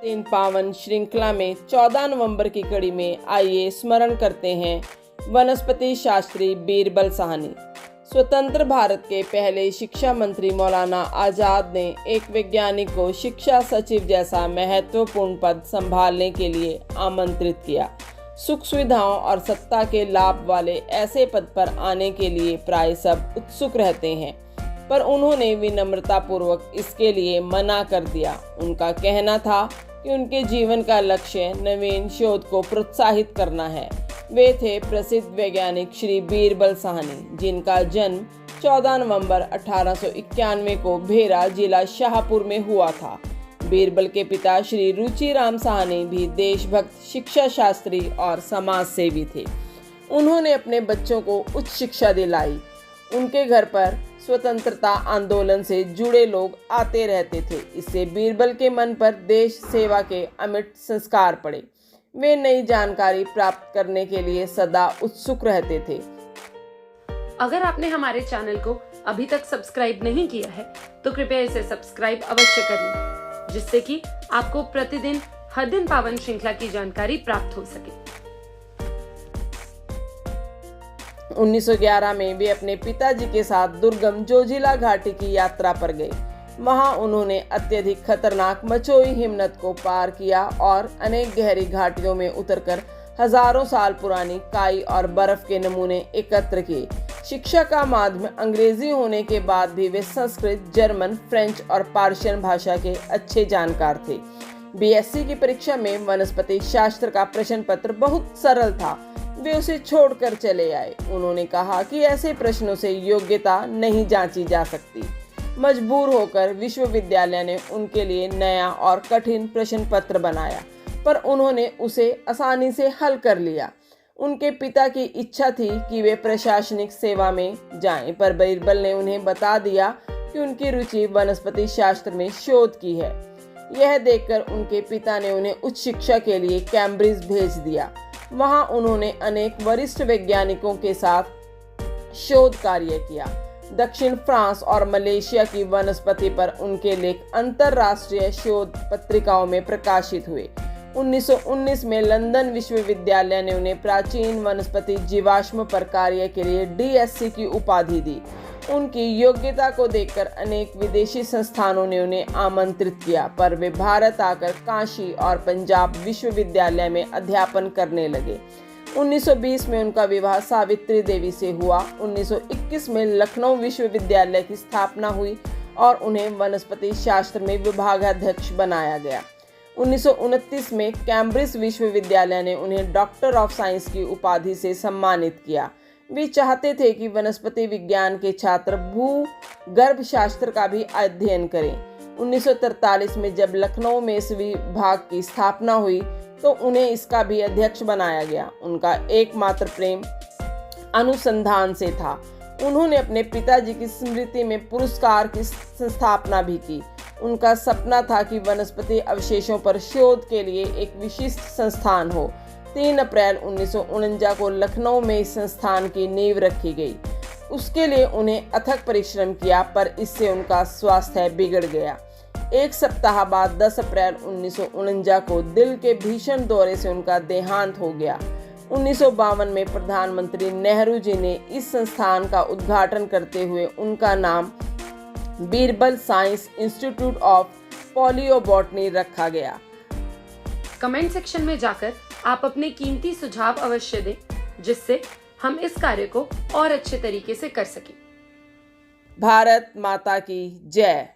तीन पावन श्रृंखला में 14 नवंबर की कड़ी में आइए स्मरण करते हैं वनस्पति शास्त्री बीरबल साहनी। स्वतंत्र भारत के पहले शिक्षा मंत्री मौलाना आजाद ने एक वैज्ञानिक को शिक्षा सचिव जैसा महत्वपूर्ण पद संभालने के लिए आमंत्रित किया। सुख सुविधाओं और सत्ता के लाभ वाले ऐसे पद पर आने के लिए प्राय सब उत्सुक रहते हैं, पर उन्होंने विनम्रता पूर्वक इसके लिए मना कर दिया। उनका कहना था कि उनके जीवन का लक्ष्य नवीन शोध को प्रोत्साहित करना है। वे थे प्रसिद्ध वैज्ञानिक श्री बीरबल साहनी, जिनका जन्म 14 नवंबर 1891 को भेरा जिला शाहपुर में हुआ था। बीरबल के पिता श्री रुचिराम साहनी भी देशभक्त, शिक्षा शास्त्री और समाज सेवी थे। उन्होंने अपने बच्चों को उच्च शिक्षा दिलाई। उनके घर पर स्वतंत्रता आंदोलन से जुड़े लोग आते रहते थे। इससे बीरबल के मन पर देश सेवा के अमिट संस्कार पड़े। वे नई जानकारी प्राप्त करने के लिए सदा उत्सुक रहते थे। अगर आपने हमारे चैनल को अभी तक सब्सक्राइब नहीं किया है तो कृपया इसे सब्सक्राइब अवश्य करें, जिससे कि आपको प्रतिदिन हर दिन पावन श्रृंखला की जानकारी प्राप्त हो सके। 1911 में वे अपने पिताजी के साथ दुर्गम जोजिला घाटी की यात्रा पर गए। वहां उन्होंने अत्यधिक खतरनाक मचोई हिमनद को पार किया और अनेक गहरी घाटियों में उतरकर हजारों साल पुरानी काई और बर्फ के नमूने एकत्र किए। शिक्षा का माध्यम अंग्रेजी होने के बाद भी वे संस्कृत, जर्मन, फ्रेंच और पार्शियन भाषा के अच्छे जानकार थे। बीएससी की परीक्षा में वनस्पति शास्त्र का प्रश्न पत्र बहुत सरल था। वे उसे छोड़कर चले आए। उन्होंने कहा कि ऐसे प्रश्नों से योग्यता नहीं जांची जा सकती। मजबूर होकर विश्वविद्यालय ने उनके लिए नया और कठिन प्रश्न पत्र बनाया, पर उन्होंने उसे आसानी से हल कर लिया। उनके पिता की इच्छा थी कि वे प्रशासनिक सेवा में जाएं, पर बीरबल ने उन्हें बता दिया कि उनकी रुचि वनस्पति शास्त्र में शोध की है। यह देखकर उनके पिता ने उन्हें उच्च शिक्षा के लिए कैम्ब्रिज भेज दिया। वहां उन्होंने अनेक वरिष्ठ वैज्ञानिकों के साथ शोध कार्य किया। दक्षिण फ्रांस और मलेशिया की वनस्पति पर उनके लेख अंतरराष्ट्रीय शोध पत्रिकाओं में प्रकाशित हुए। 1919 में लंदन विश्वविद्यालय ने उन्हें प्राचीन वनस्पति जीवाश्म पर कार्य के लिए डीएससी की उपाधि दी। उनकी योग्यता को देखकर अनेक विदेशी संस्थानों ने उन्हें आमंत्रित किया, पर वे भारत आकर काशी और पंजाब विश्वविद्यालय में अध्यापन करने लगे। 1920 में उनका विवाह सावित्री देवी से हुआ। 1921 में लखनऊ विश्वविद्यालय की स्थापना हुई और उन्हें वनस्पति शास्त्र में विभागाध्यक्ष बनाया गया। 1929 में कैम्ब्रिज विश्वविद्यालय ने उन्हें डॉक्टर ऑफ साइंस की उपाधि से सम्मानित किया। वे चाहते थे कि वनस्पति विज्ञान के छात्र भूगर्भ शास्त्र का भी अध्ययन करें। 1943 में जब लखनऊ में इस विभाग की स्थापना हुई तो उन्हें इसका भी अध्यक्ष बनाया गया। उनका एकमात्र प्रेम अनुसंधान से था। उन्होंने अपने पिताजी की स्मृति में पुरस्कार की स्थापना भी की। उनका सपना था कि वनस्पति अवशेषों पर शोध के लिए एक विशिष्ट संस्थान हो। 3 अप्रैल 1949 को लखनऊ में इस संस्थान की नींव रखी गई। उसके लिए उन्हें अथक परिश्रम किया, पर इससे उनका स्वास्थ्य बिगड़ गया। एक सप्ताह बाद 10 अप्रैल 1949 को दिल के भीषण दौरे से उनका देहांत हो गया। 1952 में प्रधानमंत्री नेहरू जी ने इस संस्थान का उद्घाटन करते हुए उनका नाम बीरबल साइंस इंस्टीट्यूट ऑफ पॉलियोबॉटनी रखा गया। कमेंट सेक्शन में जाकर आप अपने कीमती सुझाव अवश्य दें, जिससे हम इस कार्य को और अच्छे तरीके से कर सकें। भारत माता की जय।